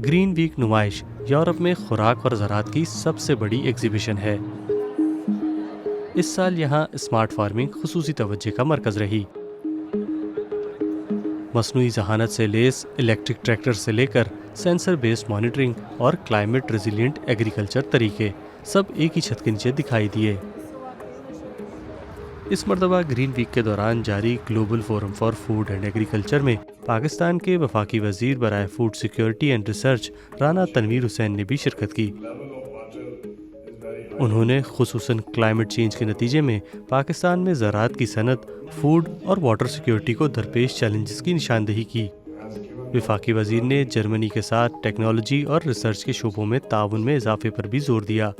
Green week نمائش Europe میں خوراک اور زراعت کی سب سے بڑی ایگزیبیشن ہے۔ اس سال یہاں اسمارٹ فارمنگ خصوصی توجہ کا مرکز رہی۔ مصنوعی ذہانت سے لیس الیکٹرک ٹریکٹر سے لے کر سینسر بیسڈ مانیٹرنگ اور کلائمیٹ ریزیلینٹ ایگریکلچر طریقے سب ایک ہی چھت کے نیچے دکھائی دیے۔ اس مرتبہ گرین ویک کے دوران جاری global forum for food and agriculture میں پاکستان کے وفاقی وزیر برائے food security and research Rana Tanveer Hussain نے بھی شرکت کی۔ انہوں نے خصوصاً کلائمیٹ چینج کے نتیجے میں پاکستان میں زراعت کی صنعت، فوڈ اور واٹر سیکیورٹی کو درپیش چیلنجز کی نشاندہی کی۔ وفاقی وزیر نے جرمنی کے ساتھ ٹیکنالوجی اور ریسرچ کے شعبوں میں تعاون میں اضافے پر بھی زور دیا۔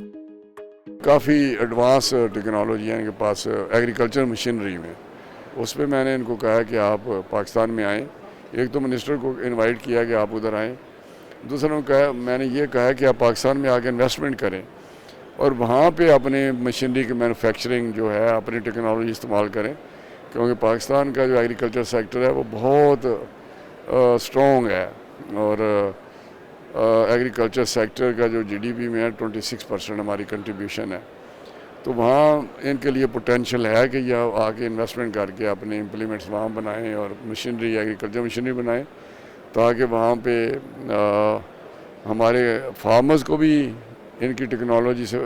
کافی ایڈوانس ٹیکنالوجی ہے ان کے پاس ایگریکلچر مشینری میں، اس پہ میں نے ان کو کہا کہ آپ پاکستان میں آئیں۔ ایک تو منسٹر کو انوائٹ کیا کہ آپ ادھر آئیں، دوسرا میں نے یہ کہا کہ آپ پاکستان میں آ کے انویسٹمنٹ کریں اور وہاں پہ اپنے مشینری کی مینوفیکچرنگ جو ہے اپنی ٹیکنالوجی استعمال کریں، کیونکہ پاکستان کا جو ایگریکلچر سیکٹر ہے وہ بہت اسٹرانگ ہے، اور ایگریکلچر سیکٹر کا جو GDP میں ہے 26% ہماری کنٹریبیوشن ہے، تو وہاں ان کے لیے پوٹینشیل ہے کہ یہ آ کے انویسٹمنٹ کر کے اپنے امپلیمنٹس وہاں بنائیں اور مشینری ایگریکلچر مشینری بنائیں، تاکہ وہاں پہ ہمارے فارمرز کو بھی ان کی ٹیکنالوجی سے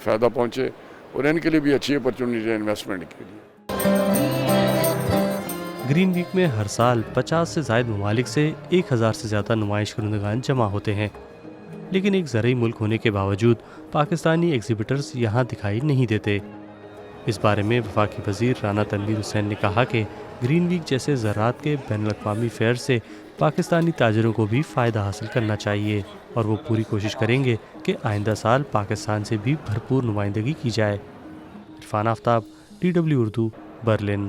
فائدہ پہنچے اور ان کے لیے بھی اچھی اپرچونیٹی ہے انویسٹمنٹ کے لیے۔ گرین ویک میں ہر سال 50 سے زائد ممالک سے 1000 سے زیادہ نمائش کنندگان جمع ہوتے ہیں، لیکن ایک زرعی ملک ہونے کے باوجود پاکستانی ایگزیبٹرز یہاں دکھائی نہیں دیتے۔ اس بارے میں وفاقی وزیر رانا تنویر حسین نے کہا کہ گرین ویک جیسے زراعت کے بین الاقوامی فیئر سے پاکستانی تاجروں کو بھی فائدہ حاصل کرنا چاہیے، اور وہ پوری کوشش کریں گے کہ آئندہ سال پاکستان سے بھی بھرپور نمائندگی کی جائے۔ عرفان آفتاب، DW اردو، برلن۔